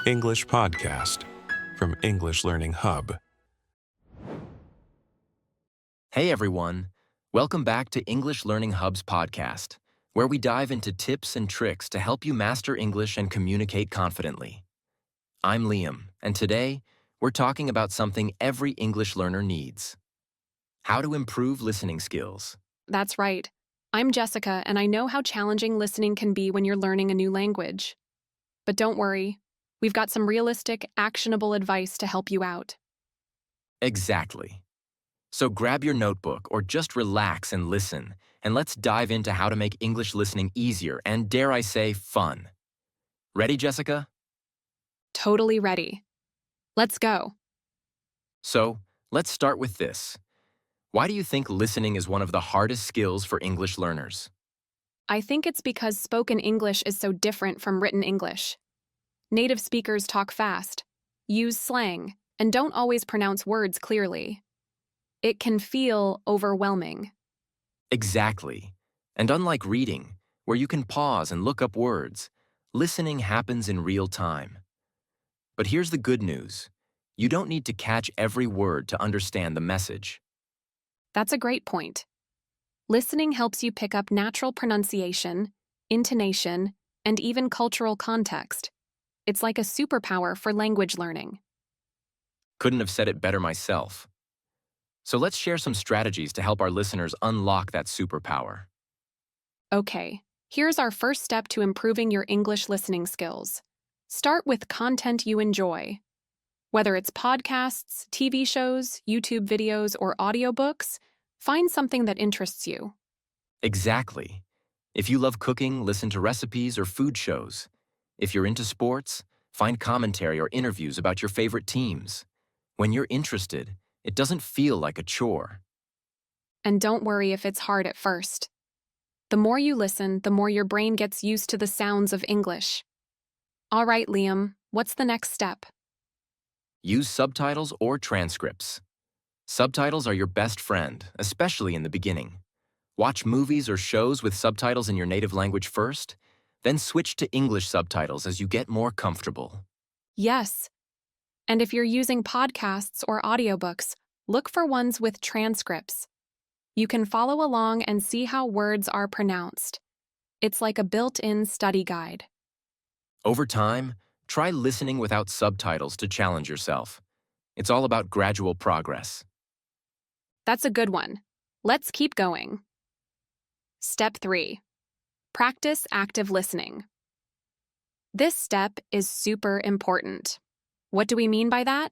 English podcast from English Learning Hub. Hey everyone, welcome back to English Learning Hub's podcast, where we dive into tips and tricks to help you master English and communicate confidently. I'm Liam, and today we're talking about something every English learner needs: how to improve listening skills. That's right. I'm Jessica, and I know how challenging listening can be when you're learning a new language. But don't worry, we've got some realistic, actionable advice to help you out. Exactly. So grab your notebook or just relax and listen, and let's dive into how to make English listening easier and, dare I say, fun. Ready, Jessica? Totally ready. Let's go. So, let's start with this. Why do you think listening is one of the hardest skills for English learners? I think it's because spoken English is so different from written English. Native speakers talk fast, use slang, and don't always pronounce words clearly. It can feel overwhelming. Exactly. And unlike reading, where you can pause and look up words, listening happens in real time. But here's the good news. You don't need to catch every word to understand the message. That's a great point. Listening helps you pick up natural pronunciation, intonation, and even cultural context. It's like a superpower for language learning. Couldn't have said it better myself. So let's share some strategies to help our listeners unlock that superpower. Okay, here's our first step to improving your English listening skills. Start with content you enjoy. Whether it's podcasts, TV shows, YouTube videos, or audiobooks, find something that interests you. Exactly. If you love cooking, listen to recipes or food shows. If you're into sports, find commentary or interviews about your favorite teams. When you're interested, it doesn't feel like a chore. And don't worry if it's hard at first. The more you listen, the more your brain gets used to the sounds of English. All right, Liam, what's the next step? Use subtitles or transcripts. Subtitles are your best friend, especially in the beginning. Watch movies or shows with subtitles in your native language first, then switch to English subtitles as you get more comfortable. Yes. And if you're using podcasts or audiobooks, look for ones with transcripts. You can follow along and see how words are pronounced. It's like a built-in study guide. Over time, try listening without subtitles to challenge yourself. It's all about gradual progress. That's a good one. Let's keep going. Step 3. Practice active listening. This step is super important. What do we mean by that?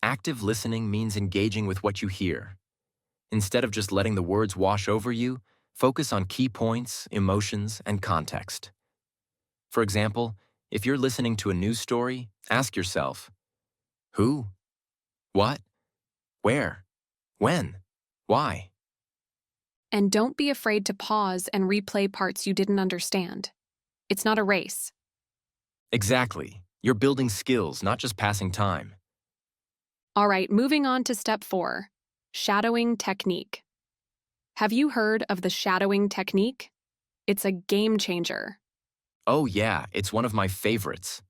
Active listening means engaging with what you hear. Instead of just letting the words wash over you, focus on key points, emotions, and context. For example, if you're listening to a news story, ask yourself, who? What? Where? When? Why? And don't be afraid to pause and replay parts you didn't understand. It's not a race. Exactly. You're building skills, not just passing time. All right, moving on to step 4, shadowing technique. Have you heard of the shadowing technique? It's a game changer. Oh yeah, it's one of my favorites.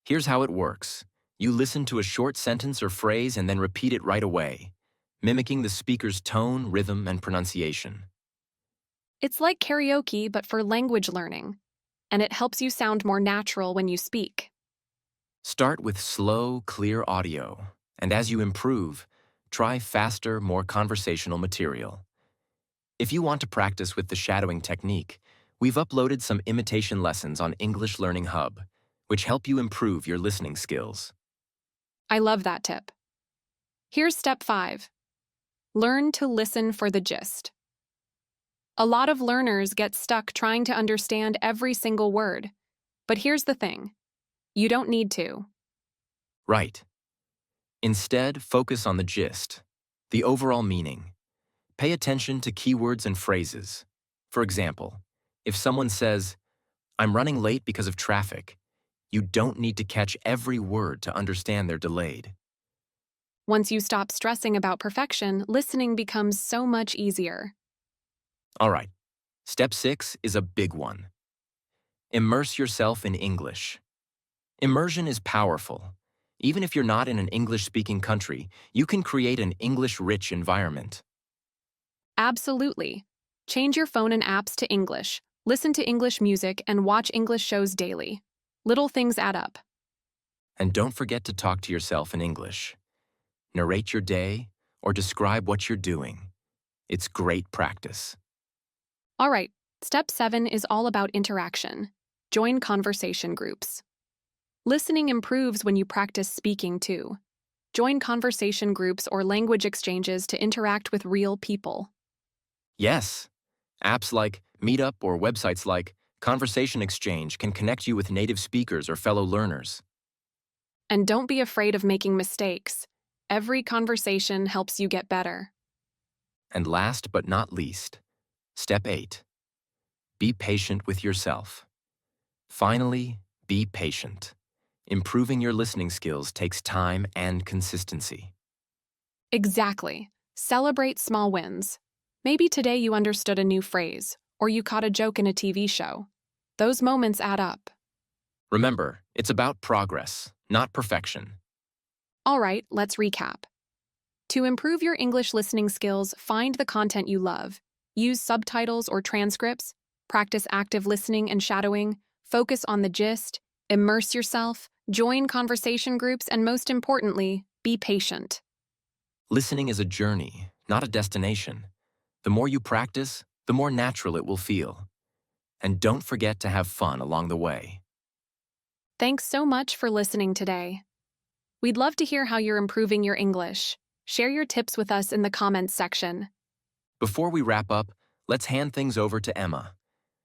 Here's how it works. You listen to a short sentence or phrase and then repeat it right away, mimicking the speaker's tone, rhythm, and pronunciation. It's like karaoke, but for language learning, and it helps you sound more natural when you speak. Start with slow, clear audio, and as you improve, try faster, more conversational material. If you want to practice with the shadowing technique, we've uploaded some imitation lessons on English Learning Hub, which help you improve your listening skills. I love that tip. Here's step 5. Learn to listen for the gist. A lot of learners get stuck trying to understand every single word. But here's the thing. You don't need to. Right. Instead, focus on the gist, the overall meaning. Pay attention to keywords and phrases. For example, if someone says, "I'm running late because of traffic," you don't need to catch every word to understand they're delayed. Once you stop stressing about perfection, listening becomes so much easier. All right, step 6 is a big one. Immerse yourself in English. Immersion is powerful. Even if you're not in an English-speaking country, you can create an English-rich environment. Absolutely. Change your phone and apps to English, listen to English music, and watch English shows daily. Little things add up. And don't forget to talk to yourself in English. Narrate your day or describe what you're doing. It's great practice. All right, step 7 is all about interaction. Join conversation groups. Listening improves when you practice speaking too. Join conversation groups or language exchanges to interact with real people. Yes, apps like Meetup or websites like Conversation Exchange can connect you with native speakers or fellow learners. And don't be afraid of making mistakes. Every conversation helps you get better. And last but not least, step 8. Be patient with yourself. Finally, be patient. Improving your listening skills takes time and consistency. Exactly. Celebrate small wins. Maybe today you understood a new phrase, or you caught a joke in a TV show. Those moments add up. Remember, it's about progress, not perfection. All right, let's recap. To improve your English listening skills, find the content you love. Use subtitles or transcripts. Practice active listening and shadowing. Focus on the gist. Immerse yourself. Join conversation groups, and most importantly, be patient. Listening is a journey, not a destination. The more you practice, the more natural it will feel. And don't forget to have fun along the way. Thanks so much for listening today. We'd love to hear how you're improving your English. Share your tips with us in the comments section. Before we wrap up, let's hand things over to Emma.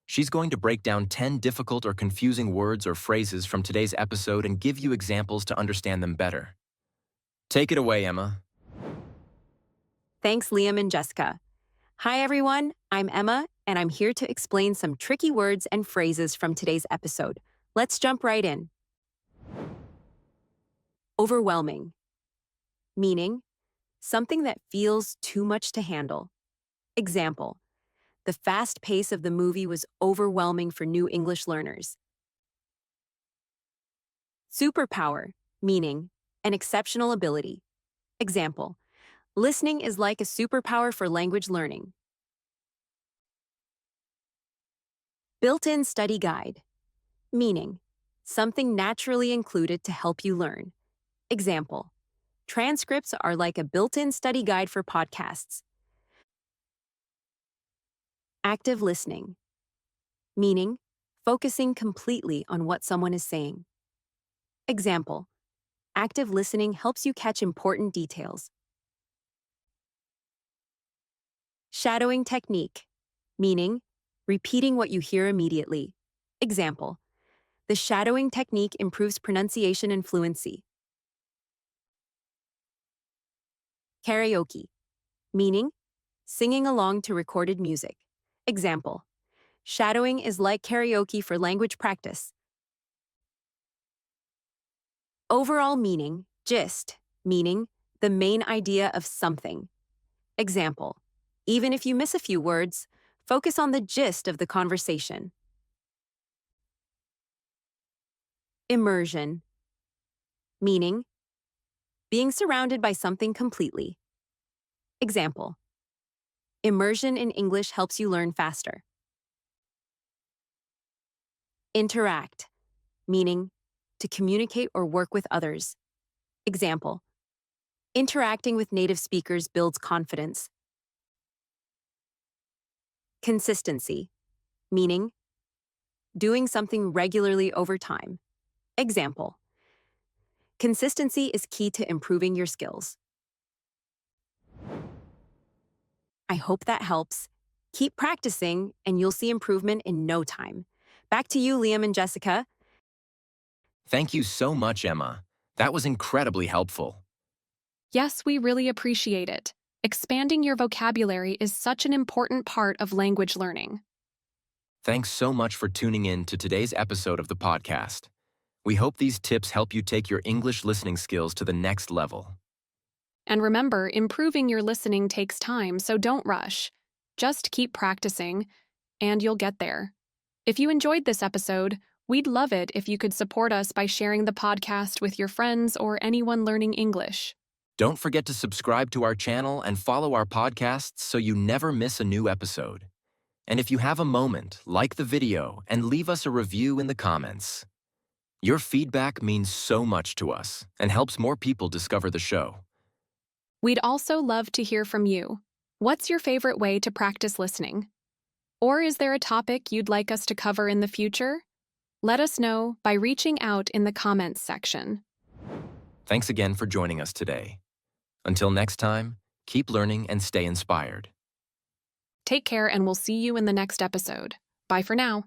She's going to break down 10 difficult or confusing words or phrases from today's episode and give you examples to understand them better. Take it away, Emma. Thanks, Liam and Jessica. Hi, everyone. I'm Emma, and I'm here to explain some tricky words and phrases from today's episode. Let's jump right in. Overwhelming. Meaning, something that feels too much to handle. Example, the fast pace of the movie was overwhelming for new English learners. Superpower, meaning, an exceptional ability. Example, listening is like a superpower for language learning. Built-in study guide, meaning, something naturally included to help you learn. Example, transcripts are like a built-in study guide for podcasts. Active listening, meaning, focusing completely on what someone is saying. Example, active listening helps you catch important details. Shadowing technique, meaning, repeating what you hear immediately. Example, the shadowing technique improves pronunciation and fluency. Karaoke, meaning, singing along to recorded music. Example, shadowing is like karaoke for language practice. Overall meaning, gist, meaning, the main idea of something. Example, even if you miss a few words, focus on the gist of the conversation. Immersion, meaning, being surrounded by something completely. Example, immersion in English helps you learn faster. Interact, meaning, to communicate or work with others. Example, interacting with native speakers builds confidence. Consistency, meaning, doing something regularly over time. Example, consistency is key to improving your skills. I hope that helps. Keep practicing, and you'll see improvement in no time. Back to you, Liam and Jessica. Thank you so much, Emma. That was incredibly helpful. Yes, we really appreciate it. Expanding your vocabulary is such an important part of language learning. Thanks so much for tuning in to today's episode of the podcast. We hope these tips help you take your English listening skills to the next level. And remember, improving your listening takes time, so don't rush. Just keep practicing, and you'll get there. If you enjoyed this episode, We'd love it if you could support us by sharing the podcast with your friends or anyone learning English. Don't forget to subscribe to our channel and follow our podcasts so you never miss a new episode. And if you have a moment, like the video and leave us a review in the comments. Your feedback means so much to us and helps more people discover the show. We'd also love to hear from you. What's your favorite way to practice listening? Or is there a topic you'd like us to cover in the future? Let us know by reaching out in the comments section. Thanks again for joining us today. Until next time, keep learning and stay inspired. Take care, and we'll see you in the next episode. Bye for now.